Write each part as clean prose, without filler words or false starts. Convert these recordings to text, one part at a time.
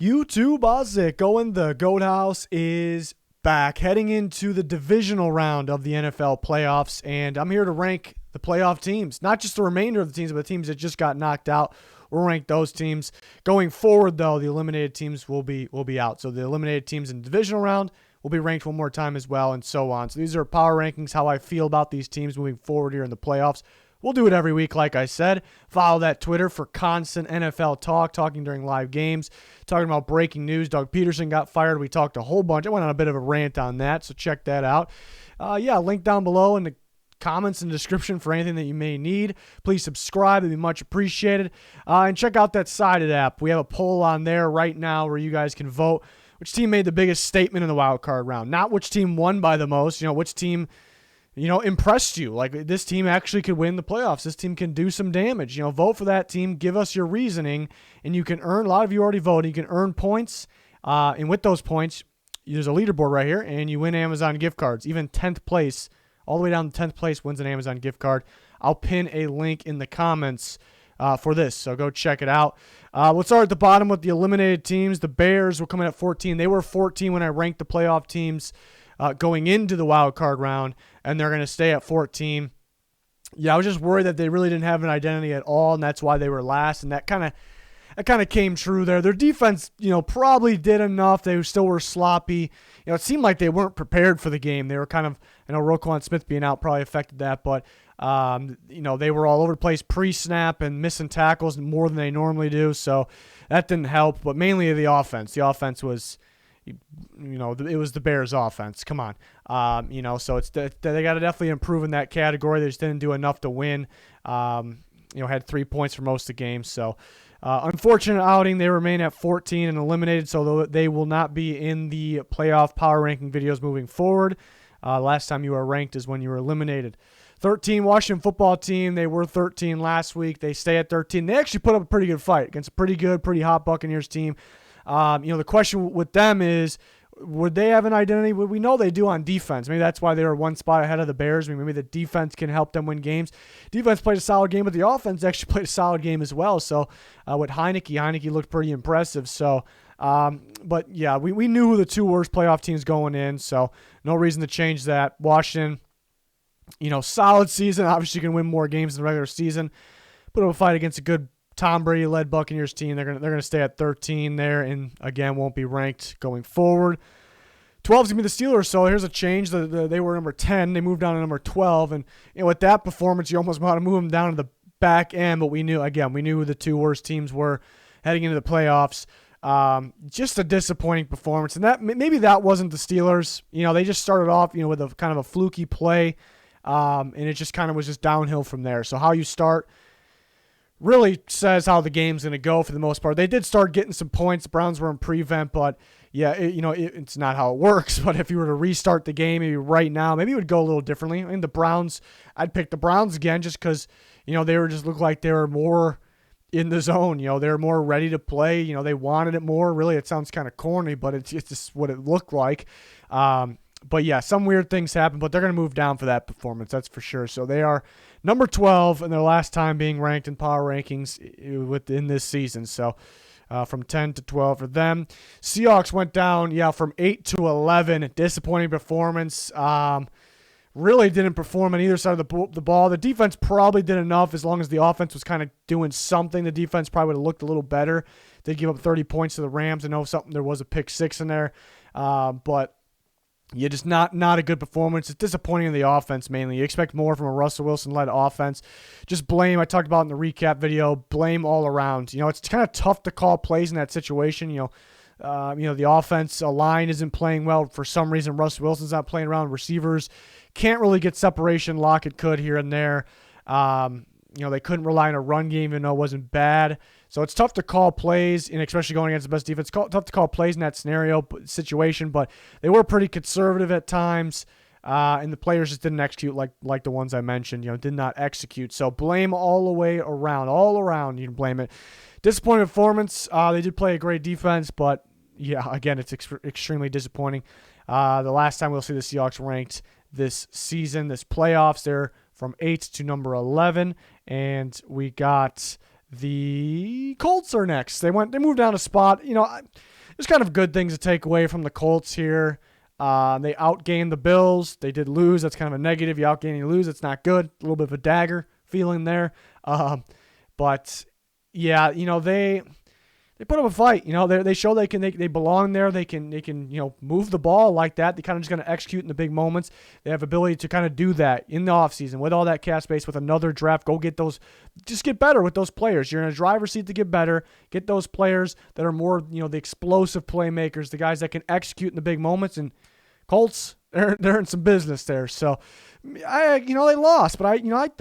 YouTube Ozick going the Goat House is back, heading into the divisional round of the NFL playoffs, and I'm here to rank the playoff teams, not just the remainder of the teams, but the teams that just got knocked out. We'll rank those teams. Going forward, though, the eliminated teams will be out. So the eliminated teams in the divisional round will be ranked one more time as well, and so on. So these are power rankings, how I feel about these teams moving forward here in the playoffs. We'll do it every week, like I said. Follow that Twitter for constant NFL talk, talking during live games, talking about breaking news. Doug Peterson got fired. We talked a whole bunch. I went on a bit of a rant on that, so check that out. Link down below in the comments and description for anything that you may need. Please subscribe. It'd be much appreciated. And check out that Sided app. We have a poll on there right now where you guys can vote which team made the biggest statement in the wild card round. Not which team won by the most, which team impressed you. Like, this team actually could win the playoffs. This team can do some damage. Vote for that team. Give us your reasoning, and you can earn, a lot of you already voted, you can earn points. And with those points, there's a leaderboard right here, and you win Amazon gift cards. Even 10th place, all the way down to 10th place, wins an Amazon gift card. I'll pin a link in the comments for this, so go check it out. We'll start at the bottom with the eliminated teams. The Bears were coming at 14. They were 14 when I ranked the playoff teams going into the wild card round, and they're going to stay at 14. Yeah, I was just worried that they really didn't have an identity at all, and that's why they were last, and that kind of came true there. Their defense, probably did enough. They still were sloppy. It seemed like they weren't prepared for the game. They were kind of, Roquan Smith being out probably affected that, but they were all over the place pre-snap and missing tackles more than they normally do, so that didn't help, but mainly the offense. The offense was, it was the Bears' offense. Come on. So they got to definitely improve in that category. They just didn't do enough to win. Had 3 points for most of the game. So unfortunate outing. They remain at 14 and eliminated, so they will not be in the playoff power ranking videos moving forward. Last time you were ranked is when you were eliminated. 13, Washington football team. They were 13 last week. They stay at 13. They actually put up a pretty good fight against a pretty hot Buccaneers team. The question with them is, would they have an identity? We know they do on defense. Maybe that's why they were one spot ahead of the Bears. Maybe the defense can help them win games. Defense played a solid game, but the offense actually played a solid game as well. So with Heineke looked pretty impressive. So, but yeah, we knew who the two worst playoff teams going in. So no reason to change that. Washington, solid season. Obviously, you can win more games in the regular season. Put up a fight against a good Tom Brady-led Buccaneers team. They're gonna stay at 13 there, and again won't be ranked going forward. 12 is gonna be the Steelers. So here's a change. They were number 10. They moved down to number 12, and with that performance, you almost want to move them down to the back end. But we knew who the two worst teams were heading into the playoffs. Just a disappointing performance, and that maybe that wasn't the Steelers. They just started off with a kind of a fluky play, and it just kind of was just downhill from there. So how you start really says how the game's going to go for the most part. They did start getting some points. The Browns were in prevent, but yeah, it's not how it works. But if you were to restart the game maybe right now, maybe it would go a little differently. I mean, the Browns, I'd pick the Browns again just because, they were just looked like they were more in the zone. They were more ready to play. They wanted it more. Really, it sounds kind of corny, but it's just what it looked like. But yeah, some weird things happen, but they're going to move down for that performance, that's for sure. So they are number 12 in their last time being ranked in power rankings within this season. So from 10 to 12 for them. Seahawks went down, from 8 to 11. Disappointing performance. Really didn't perform on either side of the ball. The defense probably did enough as long as the offense was kind of doing something. The defense probably would have looked a little better. They give up 30 points to the Rams. I know there was a pick 6 in there, but yeah, just not a good performance. It's disappointing in the offense mainly. You expect more from a Russell Wilson-led offense. Just blame, I talked about in the recap video, blame all around. It's kind of tough to call plays in that situation. The offense line isn't playing well. For some reason, Russell Wilson's not playing around. Receivers can't really get separation. Lockett could here and there. They couldn't rely on a run game even though it wasn't bad. So it's tough to call plays, and especially going against the best defense. Tough to call plays in that situation, but they were pretty conservative at times, and the players just didn't execute like the ones I mentioned. Did not execute. So blame all the way around. All around, you can blame it. Disappointing performance. They did play a great defense, but yeah, again, it's extremely disappointing. The last time we'll see the Seahawks ranked this season, this playoffs, they're from 8 to number 11, and we got the Colts are next. They moved down a spot. there's kind of good things to take away from the Colts here. They outgained the Bills. They did lose. That's kind of a negative. You outgain, you lose. It's not good. A little bit of a dagger feeling there. But yeah, they put up a fight. They show they belong there. They can move the ball like that. They kind of just going to execute in the big moments. They have ability to kind of do that in the offseason with all that cap space, with another draft. Go get those. Just get better with those players. You're in a driver's seat to get better. Get those players that are more the explosive playmakers, the guys that can execute in the big moments. And Colts, they're in some business there. So, they lost, but I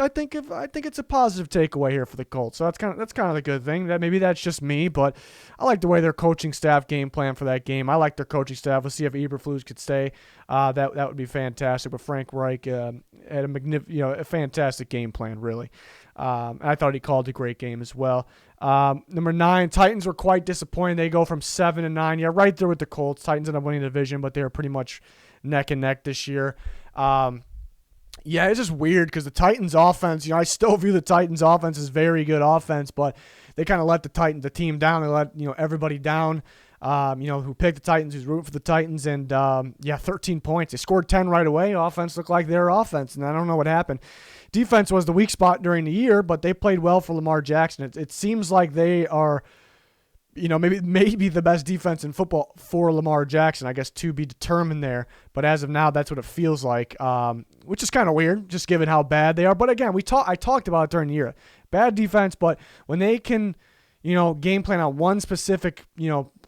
think it's a positive takeaway here for the Colts. So that's kind of the good thing. That maybe that's just me, but I like the way their coaching staff game plan for that game. I like their coaching staff. We'll see if Eberflus could stay. That would be fantastic. But Frank Reich had a fantastic game plan, really. I thought he called a great game as well. Number 9, Titans were quite disappointed. They go from 7-9. Yeah, right there with the Colts. Titans ended up winning the division, but they were pretty much neck and neck this year. Yeah, it's just weird because the Titans offense, I still view the Titans offense as very good offense, but they kind of let the team down. They let, everybody down, who picked the Titans, who's rooting for the Titans. And, 13 points. They scored 10 right away. Offense looked like their offense, and I don't know what happened. Defense was the weak spot during the year, but they played well for Lamar Jackson. It seems like they are maybe the best defense in football for Lamar Jackson, I guess, to be determined there. But as of now, that's what it feels like, which is kind of weird, just given how bad they are. But again, I talked about it during the year. Bad defense, but when they can, game plan on one specific,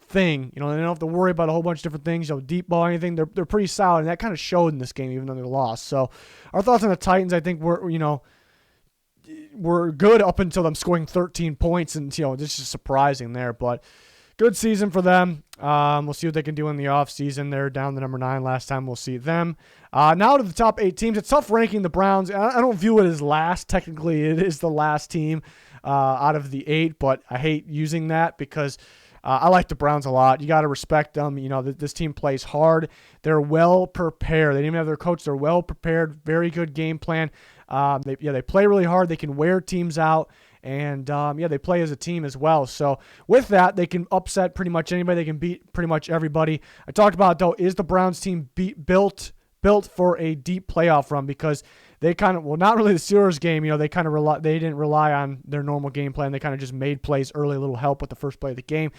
thing, they don't have to worry about a whole bunch of different things, deep ball, anything. They're pretty solid, and that kind of showed in this game, even though they lost. So our thoughts on the Titans, I think, were good up until them scoring 13 points, and this is surprising there, but good season for them. We'll see what they can do in the offseason. They're down to number 9 last time. We'll see them. Now to the top 8 teams. It's tough ranking the Browns. I don't view it as last. Technically, it is the last team out of the 8, but I hate using that because I like the Browns a lot. You got to respect them. This team plays hard. They're well prepared. They didn't even have their coach. They're well prepared. Very good game plan. They play really hard. They can wear teams out, and they play as a team as well. So with that, they can upset pretty much anybody. They can beat pretty much everybody. I talked about, though, is the Browns team built for a deep playoff run, because they kind of, not really the Steelers game, they didn't rely on their normal game plan. They kind of just made plays early, a little help with the first play of the game.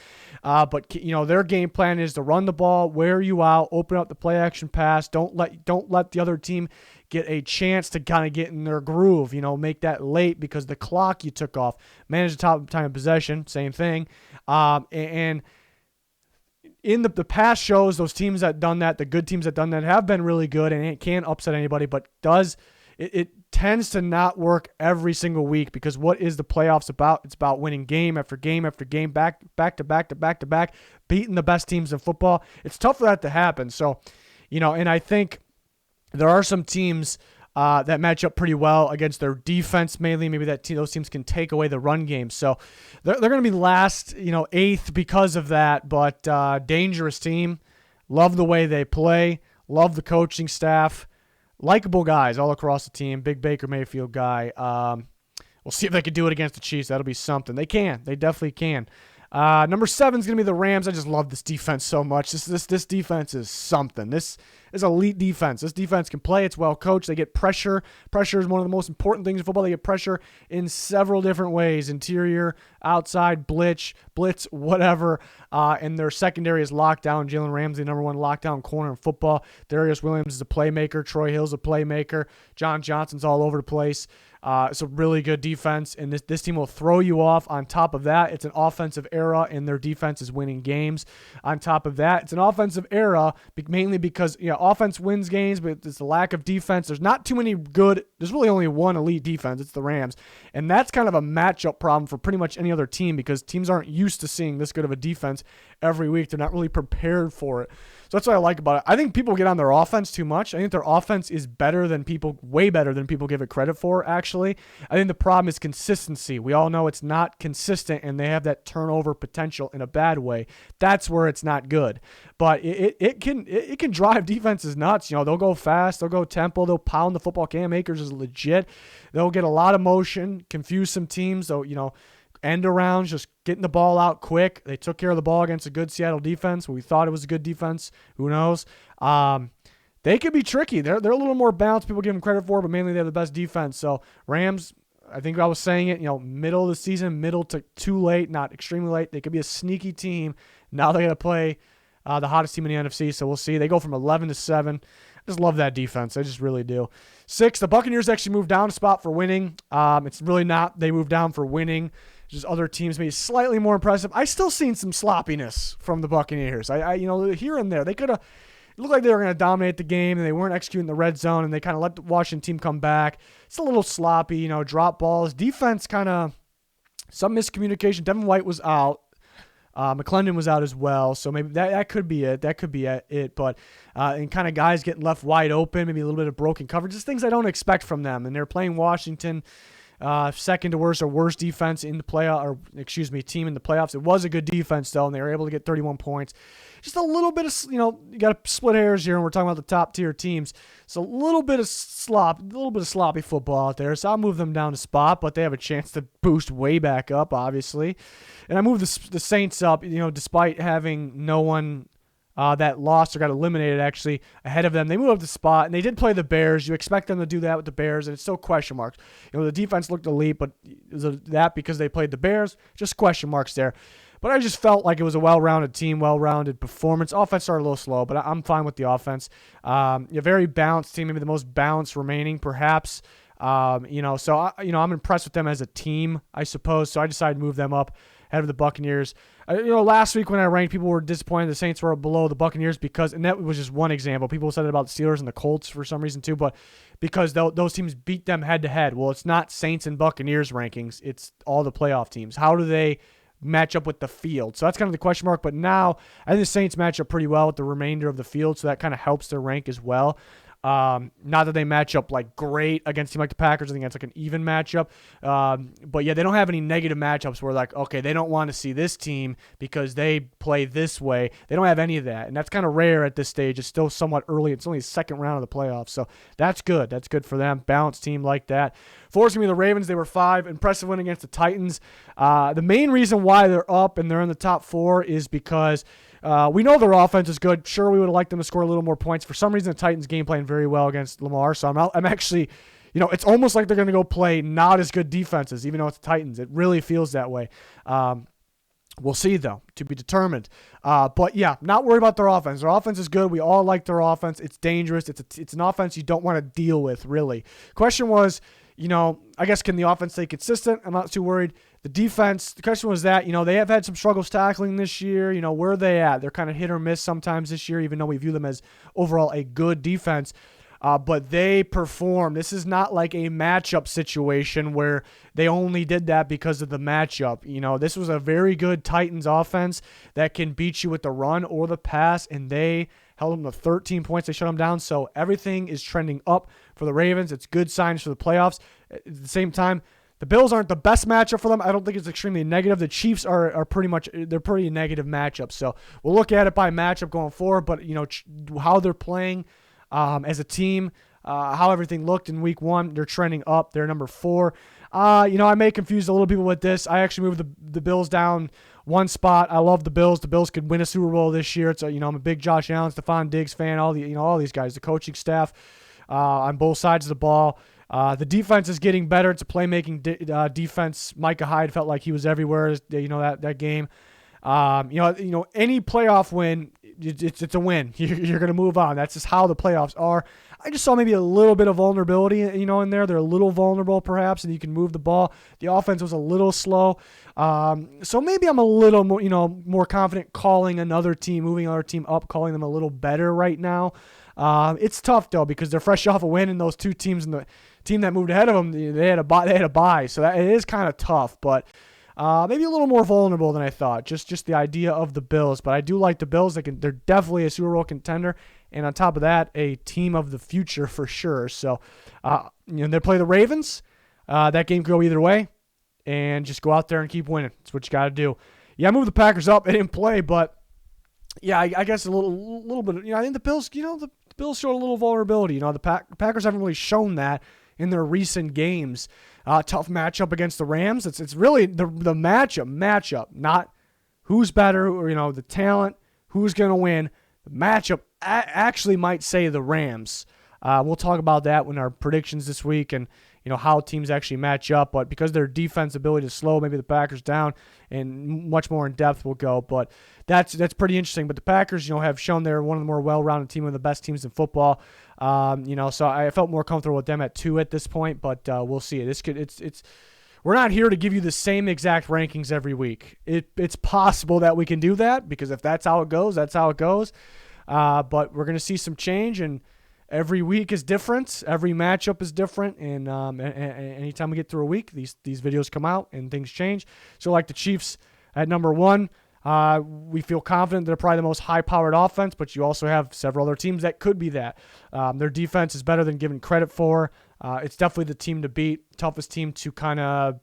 But their game plan is to run the ball, wear you out, open up the play action pass. Don't let the other team get a chance to kind of get in their groove, make that late because the clock you took off. Manage the top time of possession, same thing. And in the past shows, those teams that done that, the good teams that done that, have been really good, and it can't upset anybody, but it tends to not work every single week, because what is the playoffs about? It's about winning game after game after game, back to back, beating the best teams in football. It's tough for that to happen. So, and I think there are some teams that match up pretty well against their defense mainly. Maybe those teams can take away the run game. So they're going to be last, 8th because of that. But dangerous team. Love the way they play. Love the coaching staff. Likable guys all across the team. Big Baker Mayfield guy. We'll see if they can do it against the Chiefs. That'll be something. They can. They definitely can. Number 7 is going to be the Rams. I just love this defense so much. This defense is something. This is elite defense. This defense can play. It's well coached. They get pressure. Pressure is one of the most important things in football. They get pressure in several different ways: interior, outside, blitz, whatever. And their secondary is locked down. Jalen Ramsey, number 1 lockdown corner in football. Darius Williams is a playmaker. Troy Hill's a playmaker. John Johnson's all over the place. It's a really good defense, and this team will throw you off. On top of that, it's an offensive era, and their defense is winning games. On top of that, it's an offensive era, mainly because offense wins games, but it's the lack of defense. There's not too many good. There's really only one elite defense. It's the Rams, and that's kind of a matchup problem for pretty much any other team, because teams aren't used to seeing this good of a defense every week. They're not really prepared for it. So that's what I like about it. I think people get on their offense too much. I think their offense is way better than people give it credit for, actually. I think the problem is consistency. We all know it's not consistent, and they have that turnover potential in a bad way. That's where it's not good. But it can drive defenses nuts. They'll go fast, they'll go tempo, they'll pound the football. Cam Akers is legit. They'll get a lot of motion, confuse some teams. They'll, end arounds, just getting the ball out quick. They took care of the ball against a good Seattle defense. We thought it was a good defense. Who knows? They could be tricky. They're a little more balanced. People give them credit for, but mainly they have the best defense. So Rams, I think I was saying it, middle of the season, middle to too late, not extremely late. They could be a sneaky team. Now they got to play the hottest team in the NFC, so we'll see. They go from 11-7. I just love that defense. I just really do. 6, the Buccaneers actually moved down a spot for winning. It's really not. They moved down for winning. Just other teams maybe slightly more impressive. I still seen some sloppiness from the Buccaneers. I here and there. They could have. It looked like they were going to dominate the game, and they weren't executing the red zone, and they kind of let the Washington team come back. It's a little sloppy, drop balls. Defense kind of some miscommunication. Devin White was out. McClendon was out as well, so maybe that could be it. That could be it. But and kind of guys getting left wide open, maybe a little bit of broken coverage, just things I don't expect from them. And they're playing Washington, second to worst or worst defense in the team in the playoffs. It was a good defense though, and they were able to get 31 points. Just a little bit of you got to split hairs here, and we're talking about the top tier teams. So a little bit of sloppy football out there. So I'll move them down a spot, but they have a chance to boost way back up, obviously. And I moved the Saints up, despite having no one that lost or got eliminated actually ahead of them. They moved up the spot, and they did play the Bears. You expect them to do that with the Bears, and it's still question marks. The defense looked elite, but is that because they played the Bears? Just question marks there. But I just felt like it was a well-rounded team, well-rounded performance. Offense started a little slow, but I'm fine with the offense. A very balanced team, maybe the most balanced remaining, perhaps. So I'm impressed with them as a team, I suppose. So I decided to move them up ahead of the Buccaneers. Last week when I ranked, people were disappointed the Saints were below the Buccaneers and that was just one example. People said it about the Steelers and the Colts for some reason too, but because those teams beat them head-to-head. Well, it's not Saints and Buccaneers rankings. It's all the playoff teams. How do they match up with the field? So that's kind of the question mark. But now I think the Saints match up pretty well with the remainder of the field, so that kind of helps their rank as well. Not that they match up like great against a team like the Packers. I think that's like an even matchup. But yeah, they don't have any negative matchups where like, okay, they don't want to see this team because they play this way. They don't have any of that. And that's kind of rare at this stage. It's still somewhat early. It's only the second round of the playoffs. So that's good. That's good for them. Balanced team like that. Forcing me the Ravens, they were 5. Impressive win against the Titans. The main reason why they're up and they're in the top 4 is because we know their offense is good. Sure, we would have liked them to score a little more points. For some reason, the Titans game playing very well against Lamar. So I'm actually, it's almost like they're going to go play not as good defenses, even though it's the Titans. It really feels that way. We'll see, though, to be determined. But, yeah, not worried about their offense. Their offense is good. We all like their offense. It's dangerous. It's an offense you don't want to deal with, really. Question was, I guess, can the offense stay consistent? I'm not too worried. The defense, the question was that, they have had some struggles tackling this year. Where are they at? They're kind of hit or miss sometimes this year, even though we view them as overall a good defense. But they perform. This is not like a matchup situation where they only did that because of the matchup. This was a very good Titans offense that can beat you with the run or the pass, and they held them to 13 points. They shut them down. So everything is trending up for the Ravens. It's good signs for the playoffs. At the same time, the Bills aren't the best matchup for them. I don't think it's extremely negative. The Chiefs are pretty negative matchups. So we'll look at it by matchup going forward. But, how they're playing as a team, how everything looked in week 1, they're trending up. They're number 4. I may confuse a little people with this. I actually moved the Bills down one spot. I love the Bills. The Bills could win a Super Bowl this year. It's I'm a big Josh Allen, Stephon Diggs fan. All these guys, the coaching staff on both sides of the ball. The defense is getting better. It's a playmaking defense. Micah Hyde felt like he was everywhere. That game. Any playoff win, it's a win. You're going to move on. That's just how the playoffs are. I just saw maybe a little bit of vulnerability, in there. They're a little vulnerable, perhaps, and you can move the ball. The offense was a little slow. So maybe I'm a little more, more confident moving another team up, calling them a little better right now. It's tough, though, because they're fresh off a win, and those two teams and the team that moved ahead of them, they had a bye. So it is kind of tough, but maybe a little more vulnerable than I thought. Just the idea of the Bills, but I do like the Bills. They're definitely a Super Bowl contender, and on top of that, a team of the future for sure. So, they play the Ravens. That game could go either way, and just go out there and keep winning. That's what you got to do. Yeah, I moved the Packers up. They didn't play, but yeah, I guess a little bit. I think the Bills. The Bills showed a little vulnerability. The Packers haven't really shown that in their recent games. Tough matchup against the Rams. It's really the matchup, not who's better or, the talent, who's going to win. The matchup actually might say the Rams. We'll talk about that when our predictions this week and how teams actually match up. But because their defense ability to slow maybe the Packers down, and much more in depth we'll go. But that's pretty interesting. But the Packers, have shown they're one of the more well-rounded team, one of the best teams in football. So I felt more comfortable with them at 2 at this point. But we'll see. We're not here to give you the same exact rankings every week. It's possible that we can do that because if that's how it goes, that's how it goes. But we're going to see some change, and every week is different. Every matchup is different, and anytime we get through a week, these videos come out and things change. So like the Chiefs at number 1, we feel confident they're probably the most high-powered offense, but you also have several other teams that could be that. Their defense is better than given credit for. It's definitely the team to beat, toughest team to kind of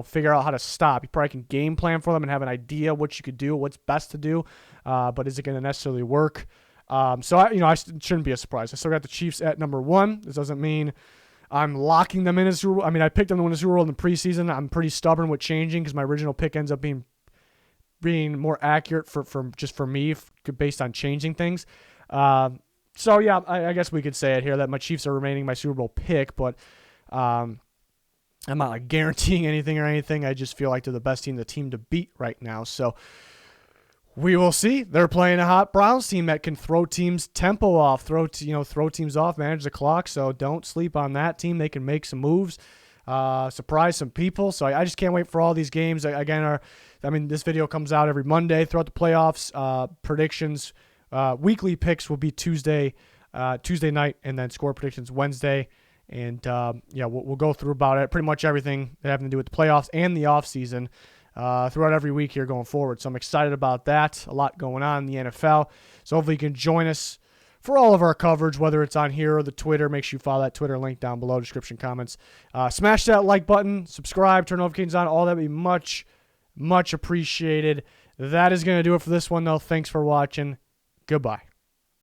figure out how to stop. You probably can game plan for them and have an idea what you could do, what's best to do, but is it going to necessarily work? So I shouldn't be a surprise. I still got the Chiefs at number 1. This doesn't mean I'm locking them in as Super Bowl. I mean, I picked them to win the Super Bowl in the preseason. I'm pretty stubborn with changing because my original pick ends up being more accurate for me based on changing things. So yeah, I guess we could say it here that my Chiefs are remaining my Super Bowl pick, but I'm not like guaranteeing anything or anything. I just feel like they're the best team, the team to beat right now. So we will see. They're playing a hot Browns team that can throw teams' tempo off, throw teams off, manage the clock. So don't sleep on that team. They can make some moves, surprise some people. So I just can't wait for all these games. Again, this video comes out every Monday throughout the playoffs. Predictions, weekly picks will be Tuesday night, and then score predictions Wednesday. And we'll go through about it. Pretty much everything that having to do with the playoffs and the offseason. Throughout every week here going forward. So I'm excited about that. A lot going on in the NFL. So hopefully you can join us for all of our coverage, whether it's on here or the Twitter. Make sure you follow that Twitter link down below, description, comments. Smash that like button, subscribe, turn notifications on. All that would be much, much appreciated. That is going to do it for this one, though. Thanks for watching. Goodbye.